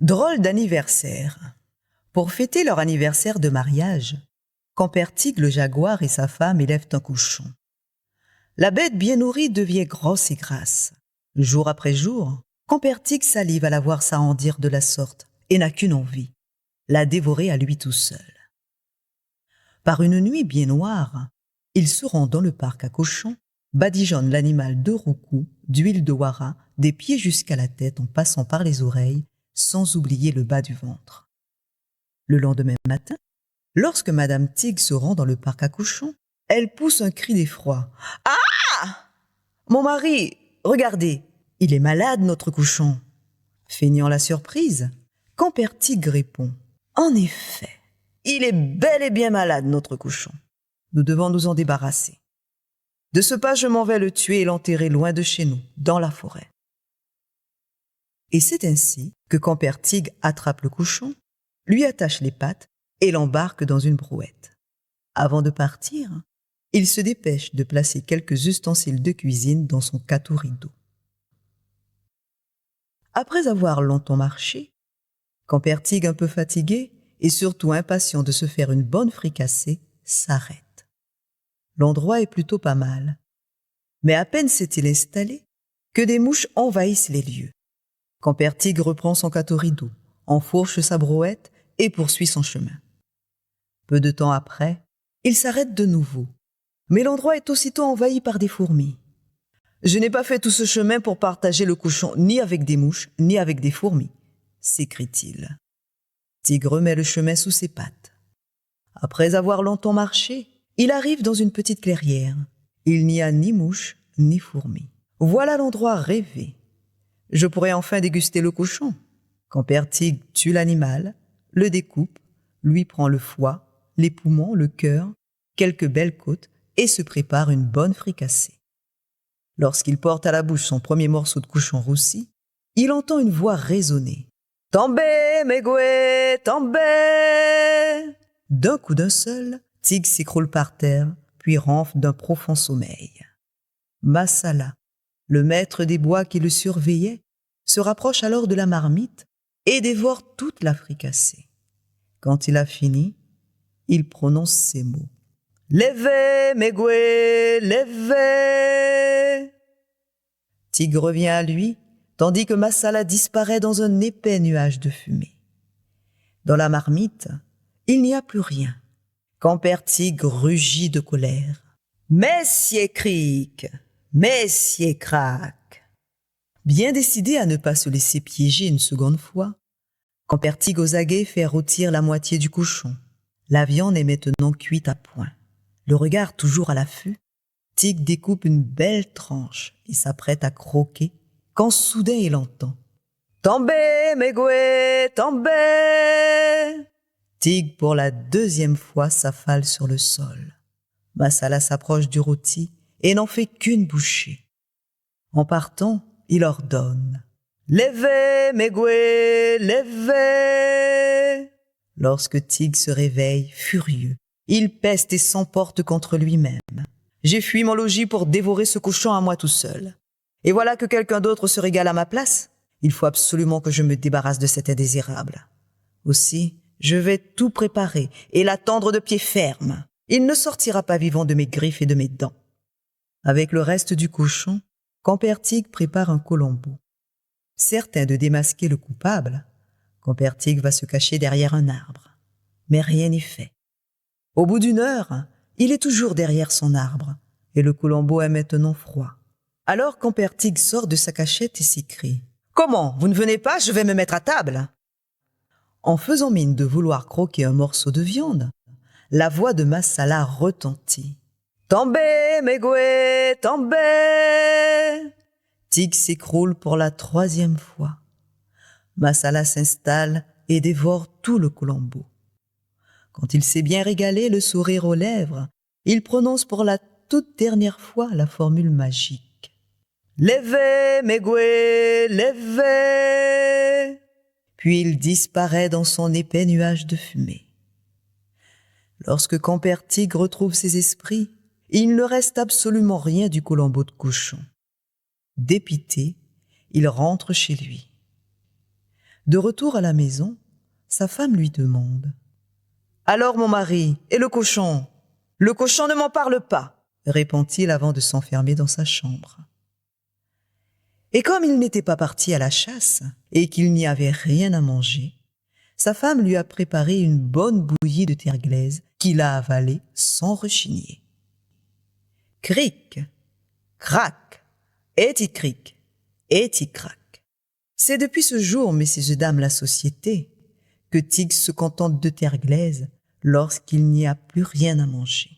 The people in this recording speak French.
Drôle d'anniversaire. Pour fêter leur anniversaire de mariage, Campertig le jaguar et sa femme élèvent un cochon. La bête bien nourrie devient grosse et grasse. Jour après jour, Campertig salive à la voir s'arrondir de la sorte et n'a qu'une envie, la dévorer à lui tout seul. Par une nuit bien noire, il se rend dans le parc à cochons, badigeonne l'animal de roucou, d'huile de wara, des pieds jusqu'à la tête en passant par les oreilles, sans oublier le bas du ventre. Le lendemain matin, lorsque Madame Tig se rend dans le parc à cochons, elle pousse un cri d'effroi. « Ah ! Mon mari, regardez, il est malade, notre cochon !» Feignant la surprise, Campertig répond. « En effet, il est bel et bien malade, notre cochon. Nous devons nous en débarrasser. De ce pas, je m'en vais le tuer et l'enterrer loin de chez nous, dans la forêt. » Et c'est ainsi que Campertig attrape le cochon, lui attache les pattes et l'embarque dans une brouette. Avant de partir, il se dépêche de placer quelques ustensiles de cuisine dans son catourido. Après avoir longtemps marché, Campertig, un peu fatigué et surtout impatient de se faire une bonne fricassée, s'arrête. L'endroit est plutôt pas mal, mais à peine s'est-il installé que des mouches envahissent les lieux. Campertig reprend son catourido, enfourche sa brouette et poursuit son chemin. Peu de temps après, il s'arrête de nouveau, mais l'endroit est aussitôt envahi par des fourmis. « Je n'ai pas fait tout ce chemin pour partager le cochon ni avec des mouches, ni avec des fourmis », s'écrie-t-il. Tig remet le chemin sous ses pattes. Après avoir longtemps marché, il arrive dans une petite clairière. Il n'y a ni mouches, ni fourmis. Voilà l'endroit rêvé. Je pourrais enfin déguster le cochon. Campertig tue l'animal, le découpe, lui prend le foie, les poumons, le cœur, quelques belles côtes et se prépare une bonne fricassée. Lorsqu'il porte à la bouche son premier morceau de cochon roussi, il entend une voix résonner. « Tombez, Megoué, tombez !» D'un coup d'un seul, Tig s'écroule par terre, puis renfle d'un profond sommeil. Massala, le maître des bois qui le surveillait, se rapproche alors de la marmite et dévore toute la fricassée. Quand il a fini, il prononce ces mots. « Levez, Megoué, levez !» Tig revient à lui, tandis que Massala disparaît dans un épais nuage de fumée. Dans la marmite, il n'y a plus rien. Campertig rugit de colère. « Messieurs cric, messieurs crac !» Bien décidé à ne pas se laisser piéger une seconde fois, Campertig aux aguets fait rôtir la moitié du cochon. La viande est maintenant cuite à point. Le regard toujours à l'affût, Tig découpe une belle tranche et s'apprête à croquer quand soudain il entend « Tombez, Megoué, tombez !» Tig pour la deuxième fois s'affale sur le sol. Massala s'approche du rôti et n'en fait qu'une bouchée. En partant, il ordonne « Levez, Megoué, levez !» Lorsque Tig se réveille, furieux, il peste et s'emporte contre lui-même. « J'ai fui mon logis pour dévorer ce cochon à moi tout seul. Et voilà que quelqu'un d'autre se régale à ma place. Il faut absolument que je me débarrasse de cet indésirable. Aussi, je vais tout préparer et l'attendre de pied ferme. Il ne sortira pas vivant de mes griffes et de mes dents. » Avec le reste du cochon, Campertig prépare un colombo. Certain de démasquer le coupable, Campertig va se cacher derrière un arbre. Mais rien n'y fait. Au bout d'une heure, il est toujours derrière son arbre, et le colombo est maintenant froid. Alors Campertig sort de sa cachette et s'écrie « Comment, vous ne venez pas, je vais me mettre à table !» En faisant mine de vouloir croquer un morceau de viande, la voix de Massala retentit. « Tombez, Megoué, tombez !» Tig s'écroule pour la troisième fois. Massala s'installe et dévore tout le colombo. Quand il s'est bien régalé, le sourire aux lèvres, il prononce pour la toute dernière fois la formule magique. « Levez, Megoué, levez !» Puis il disparaît dans son épais nuage de fumée. Lorsque Campertig retrouve ses esprits, il ne reste absolument rien du colombo de cochon. Dépité, il rentre chez lui. De retour à la maison, sa femme lui demande : « Alors, mon mari, et le cochon ? Le cochon ne m'en parle pas, répond-il avant de s'enfermer dans sa chambre. Et comme il n'était pas parti à la chasse et qu'il n'y avait rien à manger, sa femme lui a préparé une bonne bouillie de terre glaise qu'il a avalée sans rechigner. Cric, crac, et-i-cric, et-i-crac. C'est depuis ce jour, messieurs et dames la société, que Tig se contente de terre glaise lorsqu'il n'y a plus rien à manger.